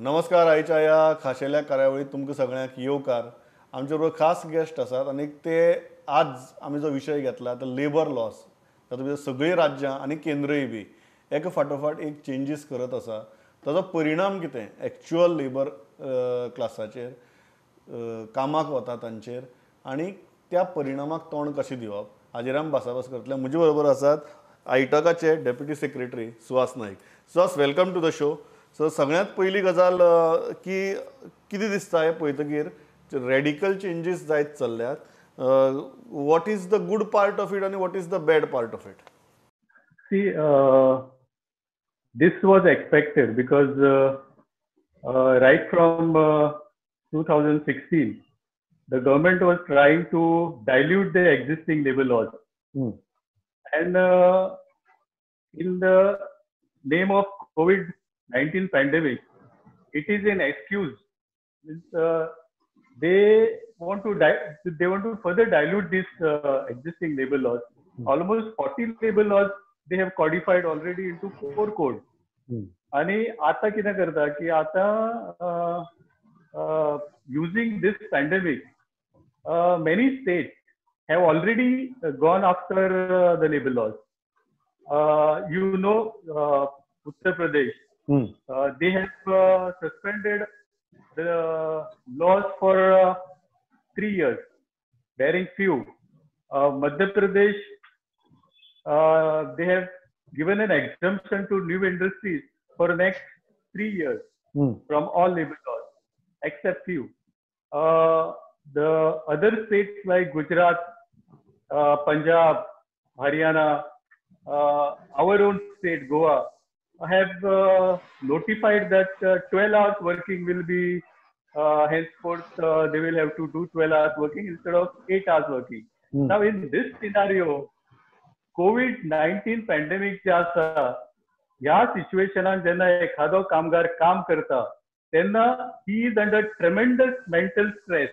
नमस्कार. आयच्या ह्या खाशेल्या कार्यावळीत तुमकां सगळ्यांक येवकार. आमचे बरोबर खास गेस्ट आसात आनी ते आज आमी जो विशय घेतला तो लेबर लॉस. तातूंत भितर सगळीं राज्यां आनी केंद्रय बी एका फाटोफाट एक चेंजीस करत आसा. ताचो परिणाम कितें एक्चुअल लेबर क्लासाचेर, कामाक वता तांचेर आनी त्या परिणामाक तोंड कशें दिवप हाजेर आमी भासाभास करतले. म्हजे बरोबर आसात आयटकाचे deputy secretary Suhas Naik. Suhas, welcome to the show. So सगळ्यांत पयली गजाल की कितें दिसता हें पळयतकीर रेडिकल चेंजीस जायत चल्ल्यात. What is the good part of it आनी what is the bad part of it? See, this was expected because right from 2016, the government was trying to dilute the existing labor laws. And in the name of COVID-19 pandemic, it is an excuse. They want to further dilute these existing labor laws. Almost 40 labor laws they have codified already into 4 codes. आणि आता कितें करता की आता using this pandemic, many states have already gone after the labor laws. Uttar Pradesh, they have suspended the laws for 3 years, barring few. Madhya Pradesh, they have given an exemption to new industries for the next 3 years from all labor laws, except few. The other states like Gujarat, Punjab, Haryana, our own state, Goa, have notified that 12 hours working will be henceforth they will have to do 12 hours working instead of 8 hours working. Now in this scenario, COVID-19 pandemic जे आसा ह्या सिच्युएशनान जेन्ना एखादो कामगार काम करता तेन्ना he is under tremendous mental stress.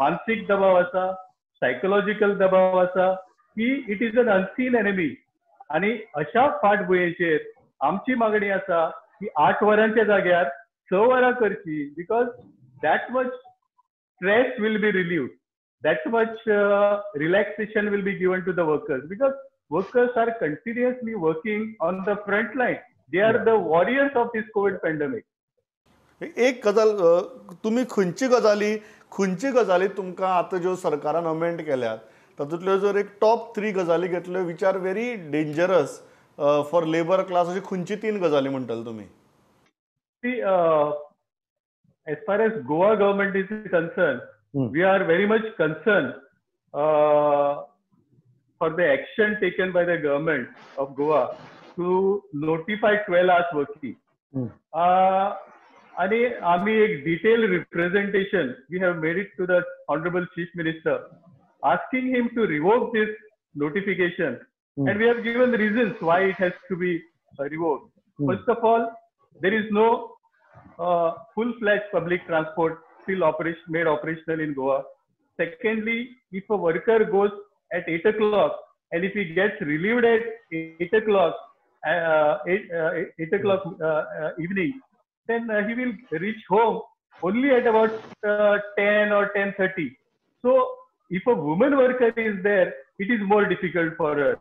मानसिक दबाव आसा, सायकोलॉजिकल दबाव आसा की it is un unseen enemy. आणि अशा फाटभुंयेचेर आमची मागणी आसा की 8 वरांच्या जाग्यार 6 वरां करची, because that much stress will be relieved, that much relaxation will be given to the workers, because workers are continuously working on the front line. They are the warriors of this COVID pandemic. एक गजाल, तुम्ही खंयची गजाली तुमकां आतां ज्यो सरकारान amend केल्यात तातूंतल्यो जर एक टॉप 3 गजाली घेतल्यो which are very dangerous for labour class, अशी खंयची 3 गजाली म्हणटले तुमी? See, as far as Goa government is concerned, we are very much concerned for the action taken by the government of Goa to notify 12 hours working. And we a detailed representation we have made it to the Honorable Chief Minister, asking him to revoke this notification. And we have given the reasons why it has to be revoked. First of all, there is no full-fledged public transport still made operational in Goa. Secondly, if a worker goes at 8 o'clock and if he gets relieved at 8 o'clock evening, then he will reach home only at about 10 or 10:30. So if a woman worker is there, it is more difficult for her.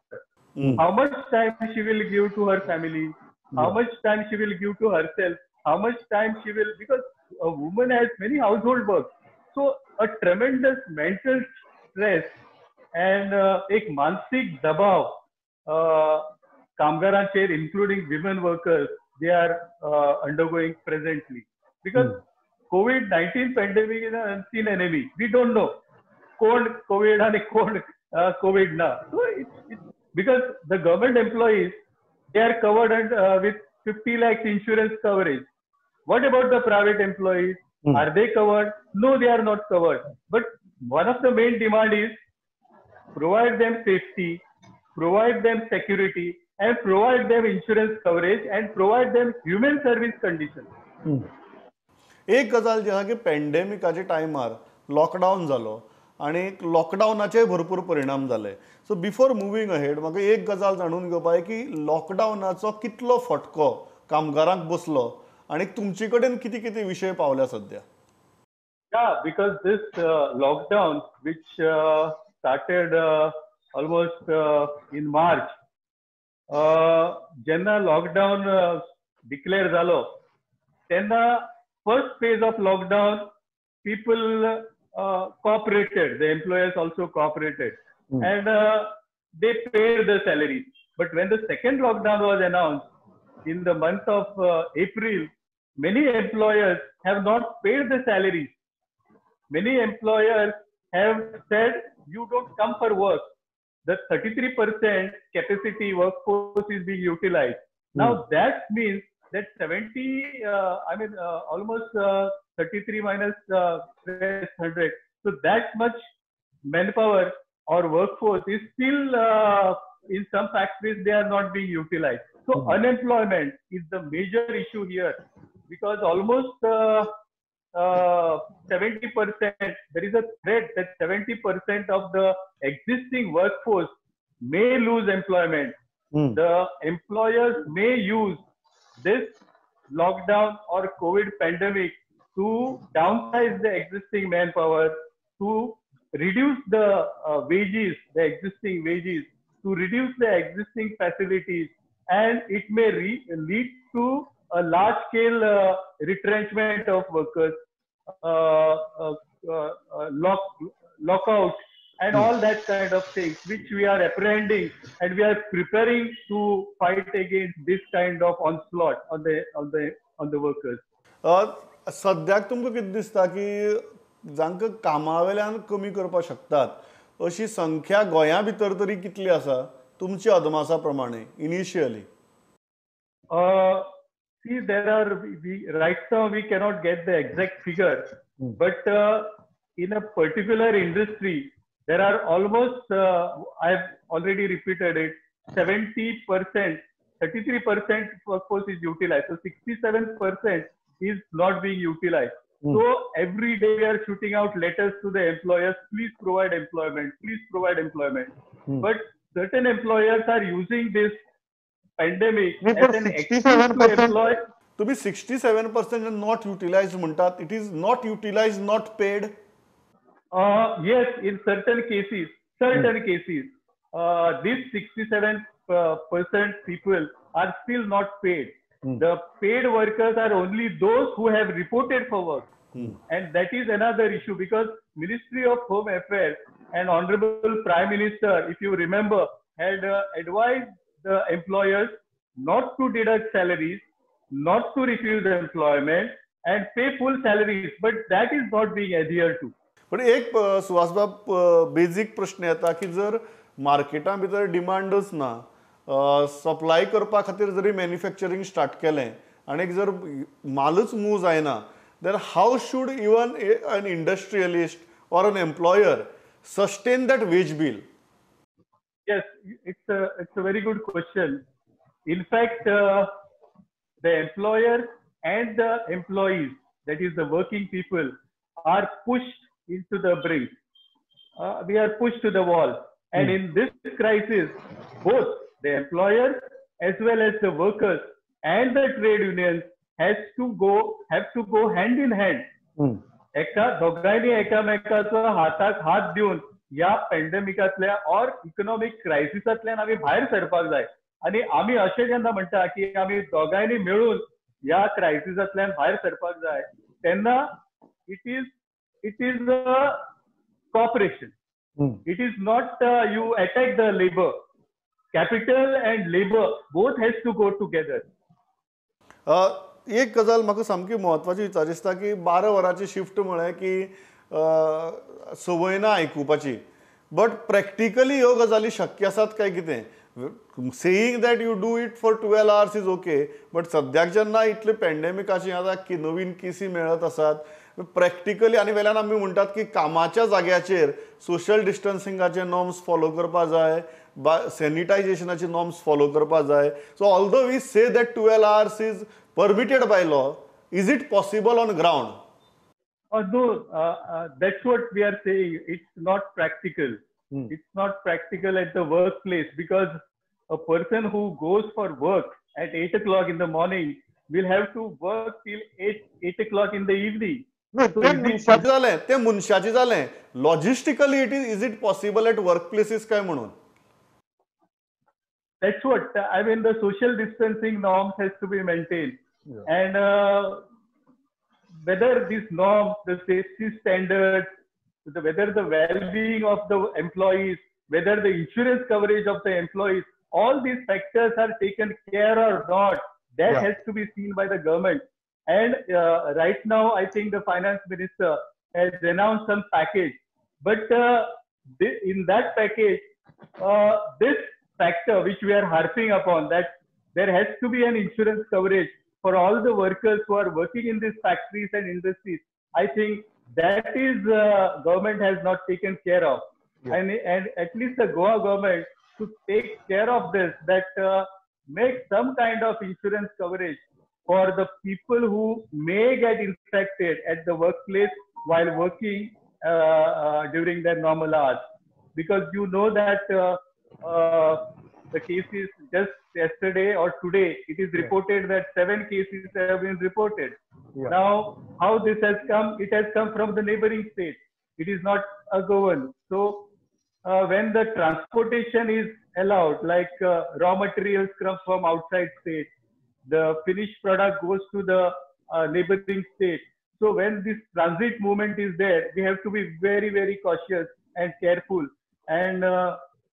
How much time she will give to her family, how much time she will give to herself, how much time she will, because a woman has many household work. So a tremendous mental stress and एक मानसिक दबाव कामगारांचेर, including women workers, they are undergoing presently, because COVID-19 pandemic is an unseen enemy. We don't know कोण COVID आणि कोण COVID ना. So it's because the government employees, they are covered with 50 lakhs insurance coverage. What about the private employees? Are they covered? No, they are not covered. But one of the main demand is provide them safety, provide them security, and provide them insurance coverage, and provide them human service conditions. एक गजाल जी आहा की पॅन्डेमिकाच्या टायमार lockdown जालो आणि लॉकडावनाचे भरपूर परिणाम जाले. सो बिफोर मुवींग अहेड म्हाका एक गजाल जाणून घेवपाक की लॉकडावनाचो कितलो फटको कामगारांक बसलो आणि तुमचे कडेन किती किती विषय पावल्या सध्या? Yeah, because this lockdown, which started almost in March, जेन्ना लॉकडाऊन डिक्लेअर झालो तेन्ना first phase of lockdown people cooperated, the employers also cooperated, and they paid the salaries. But when the second lockdown was announced in the month of April, many employers have not paid the salaries. Many employers have said, you don't come for work. The 33% capacity workforce is being utilized. Now that means that 70, almost 33 minus 100. So that much manpower or workforce is still in some factories, they are not being utilized. So unemployment is the major issue here, because almost 70%, there is a threat that 70% of the existing workforce may lose employment. The employers may use this lockdown or COVID pandemic to downsize the existing manpower, to reduce the wages, the existing wages, to reduce the existing facilities, and it may lead to a large-scale retrenchment of workers, lockout, and all that kind of things, which we are apprehending, and we are preparing to fight against this kind of onslaught on the workers. सद्याक तुमकां कितें दिसता की जांकां कामा वेल्यान कमी करपाक शकतात अशी संख्या गोंया भितर तरी कितली आसा तुमच्या अदमासा प्रमाणे initially? See, right now we cannot get the exact figure, but in a particular industry, there are almost, I've already repeated it, 70%, 33% workforce is utilized. So 67% is not being utilized. So every day we are shooting out letters to the employers, please provide employment, please provide employment. But certain employers are using this pandemic as an excuse to employ. तुम्ही 67% not utilized म्हणतात. It is not utilized, not paid. Yes, in certain cases, these 67% people are still not paid. The paid workers are only those who have reported for work. And that is another issue, because Ministry of Home Affairs and Honorable Prime Minister, if you remember, had advised the employers not to deduct salaries, not to refuse employment, and pay full salaries. But that is not being adhered to. पण एक सुहासबाब basic प्रश्न येता की जर Marketa भितर डिमांडच ना, supply करपा खातीर जरी मॅन्युफॅक्चरींग स्टार्ट केलें आनी जर मालच मूव जायना, then how should even an industrialist or an employer sustain that wage bill? Yes, it's a very good question. In fact, the employer and the employees, that is the working people, are pushed into the brink. We are pushed to the wall. And in this crisis, both the employers as well as the workers and the trade unions have to go hand in hand. दोघांनी एकामेकाचो हाताक हात दिवन या पॅन्डेमिकांतल्या और economic क्रायसिसांतल्यान आमी भायर सरपाक जाय. आणि आमी अशें जेन्ना म्हणटा की आमी दोघांनी मेळून या क्रायसिसांतल्यान भायर सरपाक जाय, तेन्ना it is a cooperation. It is not you attack the labor. Capital and labor both has to go together. एक गजाल म्हाका सामकी म्हत्वाची विचार दिसता की 12 वरांची शिफ्ट म्हळें की संवय ना आयकुपाची, बट प्रॅक्टिकली ह्यो गजाली शक्य आसात काय कितें? Saying that you do it for 12 hours is okay, but सद्याक जेन्ना इतले पॅन्डेमिकाची आता की नवीन केसी मेळत आसात, प्रॅक्टिकली आनी वेल्यान आमी म्हणटात की कामाच्या जाग्याचेर सोशल डिस्टन्सिंगाचे नॉर्म्स फॉलो करपा जाय, सॅनिटायझेशनाचे नॉर्म्स फॉलो करपा जाय. So although we say that 12 hours is permitted by law, is it possible on ground? No, that's what we are saying. It's not practical. It's not practical at the workplace, because a person who goes for work at 8 o'clock in the morning will have to work till 8 o'clock in the evening. No, ते मनशाचे जालें, ते मनशाचे जालें. Logistically is it possible at work places काय म्हणून? That's what I mean. The social distancing norms has to be maintained, and whether these norms, the safety standards, whether the well-being of the employees, whether the insurance coverage of the employees, all these factors are taken care or not, that has to be seen by the government. And right now, I think the finance minister has announced some package, but in that package, this factor which we are harping upon, that there has to be an insurance coverage for all the workers who are working in these factories and industries. I think that is government has not taken care of, and at least the Goa government should take care of this, that make some kind of insurance coverage for the people who may get infected at the workplace while working during their normal hours, because you know that the cases just yesterday or today, it is reported that 7 cases have been reported. Now, how this has come? It has come from the neighboring state. It is not a government. So, when the transportation is allowed, like raw materials come from outside state, the finished product goes to the neighboring state. So, when this transit movement is there, we have to be very, very cautious and careful, and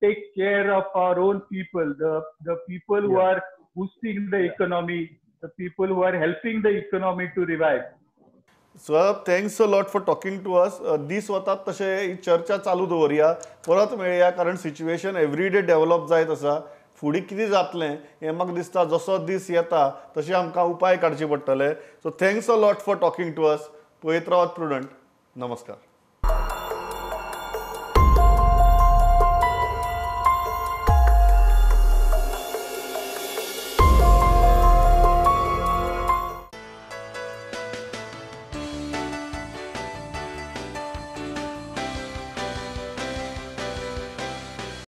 take care of our own people, the people who are boosting the economy, the people who are helping the economy to revive. Sir, thanks a lot for talking to us. दीस वतात तशे ही चर्चा चालू दवरया, परत मेळया, कारण situation every day develop जायत आसा. फुडें कितें जातलें हें म्हाका दिसता जसो दीस येता तशें आमकां उपाय काडचे पडटले. So thanks a lot for talking to us. पळयत रावात प्रुडंट. नमस्कार.